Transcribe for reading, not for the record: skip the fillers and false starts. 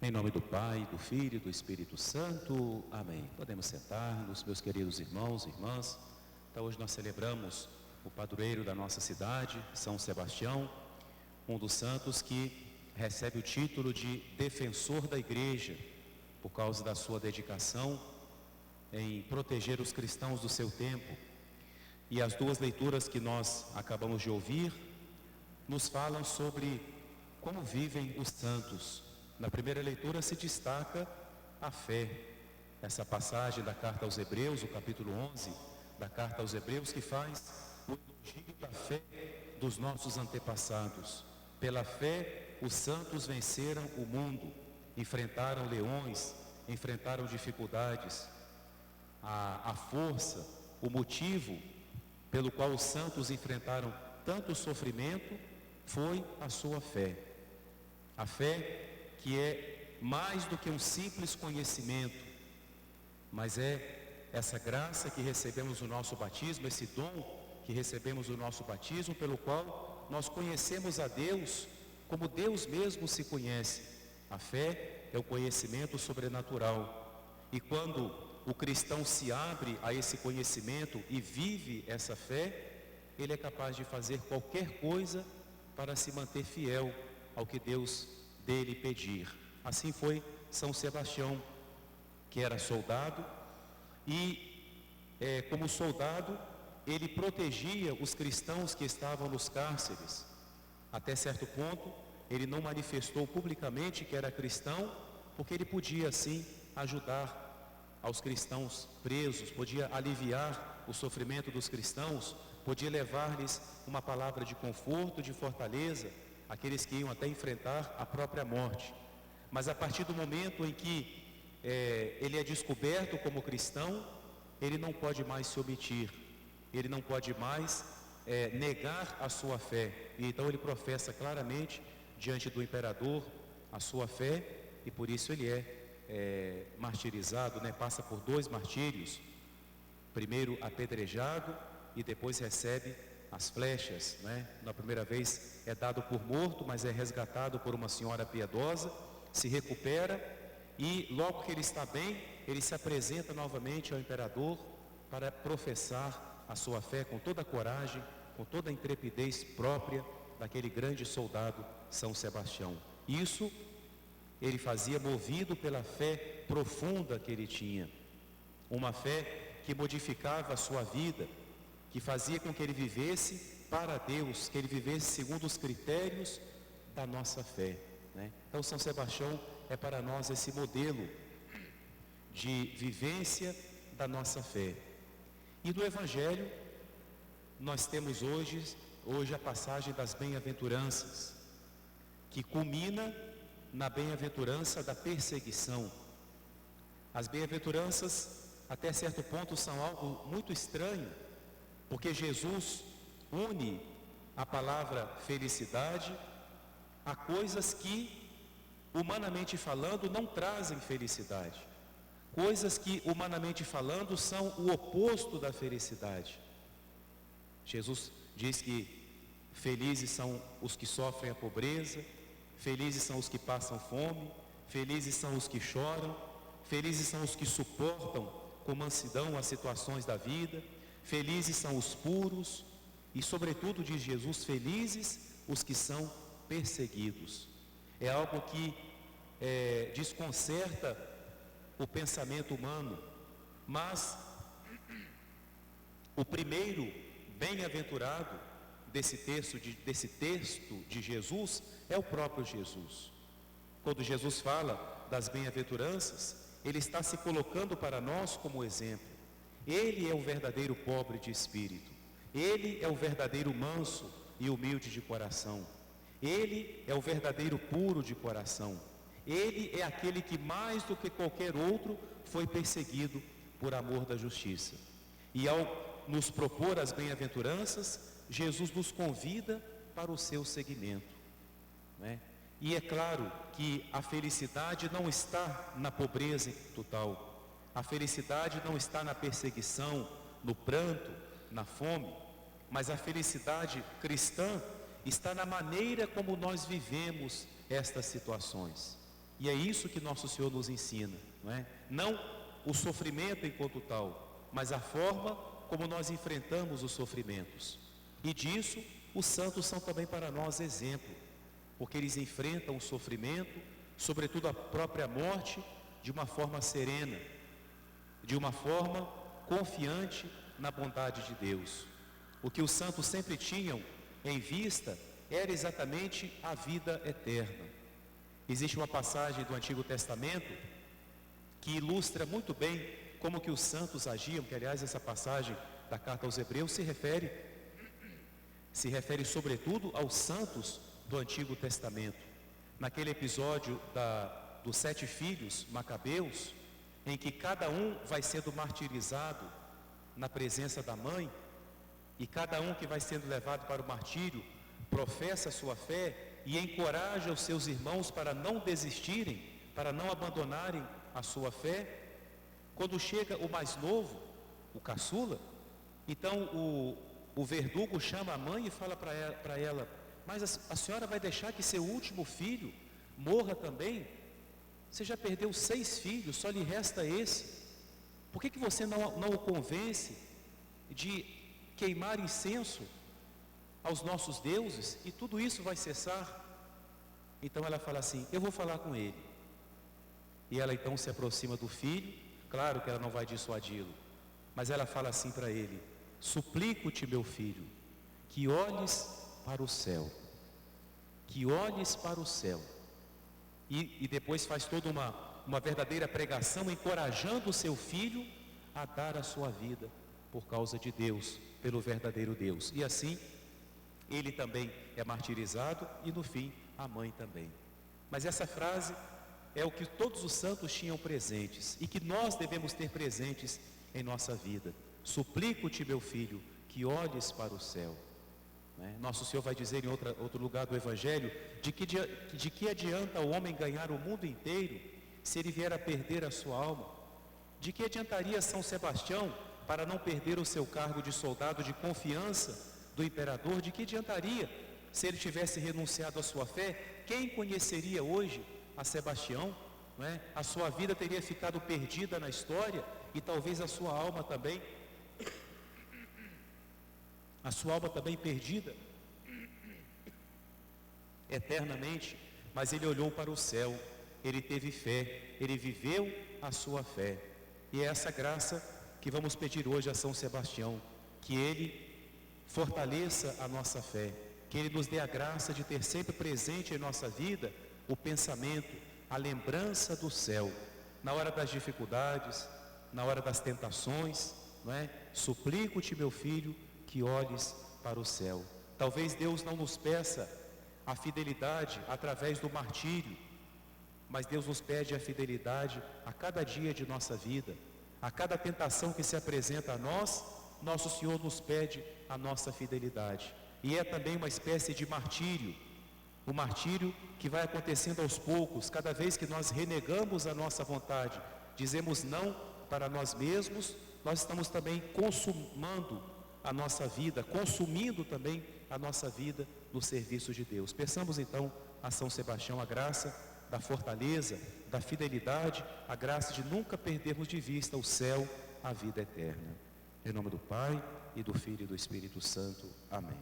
Em nome do Pai, do Filho e do Espírito Santo. Amém. Podemos sentar-nos, meus queridos irmãos e irmãs. Então, hoje nós celebramos o padroeiro da nossa cidade, São Sebastião, um dos santos que recebe o título de defensor da Igreja, por causa da sua dedicação em proteger os cristãos do seu tempo. E as duas leituras que nós acabamos de ouvir nos falam sobre como vivem os santos. Na primeira leitura se destaca a fé. Essa passagem da carta aos Hebreus, o capítulo 11 da carta aos Hebreus, que faz o elogio da fé dos nossos antepassados. Pela fé, os santos venceram o mundo, enfrentaram leões, enfrentaram dificuldades. A força, o motivo pelo qual os santos enfrentaram tanto sofrimento foi a sua fé. A fé que é mais do que um simples conhecimento, mas é essa graça que recebemos no nosso batismo, esse dom que recebemos no nosso batismo, pelo qual nós conhecemos a Deus como Deus mesmo se conhece. A fé é o conhecimento sobrenatural. E quando o cristão se abre a esse conhecimento e vive essa fé, ele é capaz de fazer qualquer coisa para se manter fiel ao que Deus dele pedir. Assim foi São Sebastião, que era soldado e como soldado ele protegia os cristãos que estavam nos cárceres. Até certo ponto ele não manifestou publicamente que era cristão, porque ele podia assim ajudar aos cristãos presos, podia aliviar o sofrimento dos cristãos, podia levar-lhes uma palavra de conforto, de fortaleza, aqueles que iam até enfrentar a própria morte. Mas a partir do momento em que ele é descoberto como cristão, ele não pode mais se omitir, ele não pode mais negar a sua fé. E então ele professa claramente diante do imperador a sua fé, e por isso ele é martirizado, passa por 2 martírios, primeiro apedrejado e depois recebe as flechas, Na primeira vez é dado por morto, mas é resgatado por uma senhora piedosa, se recupera e logo que ele está bem, ele se apresenta novamente ao imperador para professar a sua fé com toda a coragem, com toda a intrepidez própria daquele grande soldado São Sebastião. Isso ele fazia movido pela fé profunda que ele tinha, uma fé que modificava a sua vida, que fazia com que ele vivesse para Deus, que ele vivesse segundo os critérios da nossa fé, Então São Sebastião é para nós esse modelo de vivência da nossa fé. E no Evangelho nós temos hoje a passagem das bem-aventuranças, que culmina na bem-aventurança da perseguição. As bem-aventuranças até certo ponto são algo muito estranho, porque Jesus une a palavra felicidade a coisas que, humanamente falando, não trazem felicidade. Coisas que, humanamente falando, são o oposto da felicidade. Jesus diz que felizes são os que sofrem a pobreza, felizes são os que passam fome, felizes são os que choram, felizes são os que suportam com mansidão as situações da vida, felizes são os puros e, sobretudo, diz Jesus, felizes os que são perseguidos. É algo que desconcerta o pensamento humano, mas o primeiro bem-aventurado desse texto de Jesus é o próprio Jesus. Quando Jesus fala das bem-aventuranças, ele está se colocando para nós como exemplo. Ele é o verdadeiro pobre de espírito, ele é o verdadeiro manso e humilde de coração, ele é o verdadeiro puro de coração, ele é aquele que mais do que qualquer outro foi perseguido por amor da justiça. E ao nos propor as bem-aventuranças, Jesus nos convida para o seu seguimento, E é claro que a felicidade não está na pobreza total, a felicidade não está na perseguição, no pranto, na fome, mas a felicidade cristã está na maneira como nós vivemos estas situações. E é isso que nosso Senhor nos ensina, não é? Não o sofrimento enquanto tal, mas a forma como nós enfrentamos os sofrimentos. E disso, os santos são também para nós exemplo, porque eles enfrentam o sofrimento, sobretudo a própria morte, de uma forma serena, de uma forma confiante na bondade de Deus. O que os santos sempre tinham em vista era exatamente a vida eterna. Existe uma passagem do Antigo Testamento que ilustra muito bem como que os santos agiam, que aliás essa passagem da carta aos Hebreus se refere sobretudo aos santos do Antigo Testamento. Naquele episódio dos 7 filhos macabeus, em que cada um vai sendo martirizado na presença da mãe, e cada um que vai sendo levado para o martírio professa a sua fé e encoraja os seus irmãos para não desistirem, para não abandonarem a sua fé. Quando chega o mais novo, o caçula, então o verdugo chama a mãe e fala para ela: mas a senhora vai deixar que seu último filho morra também? Você já perdeu 6 filhos, só lhe resta esse. Por que você não o convence de queimar incenso aos nossos deuses e tudo isso vai cessar? Então ela fala assim: eu vou falar com ele. E ela então se aproxima do filho, claro que ela não vai dissuadi-lo, mas ela fala assim para ele: suplico-te, meu filho, que olhes para o céu, que olhes para o céu. E depois faz toda uma verdadeira pregação, encorajando o seu filho a dar a sua vida por causa de Deus, pelo verdadeiro Deus. E assim, ele também é martirizado e no fim, a mãe também. Mas essa frase é o que todos os santos tinham presentes e que nós devemos ter presentes em nossa vida. Suplico-te, meu filho, que olhes para o céu. Nosso Senhor vai dizer em outro lugar do Evangelho, de que adianta o homem ganhar o mundo inteiro se ele vier a perder a sua alma? De que adiantaria São Sebastião para não perder o seu cargo de soldado de confiança do imperador? De que adiantaria se ele tivesse renunciado à sua fé? Quem conheceria hoje a Sebastião? A sua vida teria ficado perdida na história e talvez a sua alma também perdida eternamente. Mas ele olhou para o céu, ele teve fé, ele viveu a sua fé. E é essa graça que vamos pedir hoje a São Sebastião, que ele fortaleça a nossa fé, que ele nos dê a graça de ter sempre presente em nossa vida o pensamento, a lembrança do céu, na hora das dificuldades, na hora das tentações, Suplico-te, meu filho, que olhes para o céu. Talvez Deus não nos peça a fidelidade através do martírio, mas Deus nos pede a fidelidade a cada dia de nossa vida. A cada tentação que se apresenta a nós, nosso Senhor nos pede a nossa fidelidade. E é também uma espécie de martírio, o martírio que vai acontecendo aos poucos, cada vez que nós renegamos a nossa vontade, dizemos não para nós mesmos, nós estamos também consumando a nossa vida, consumindo também a nossa vida no serviço de Deus. Peçamos então a São Sebastião a graça da fortaleza, da fidelidade, a graça de nunca perdermos de vista o céu, a vida eterna. Em nome do Pai, e do Filho e do Espírito Santo. Amém.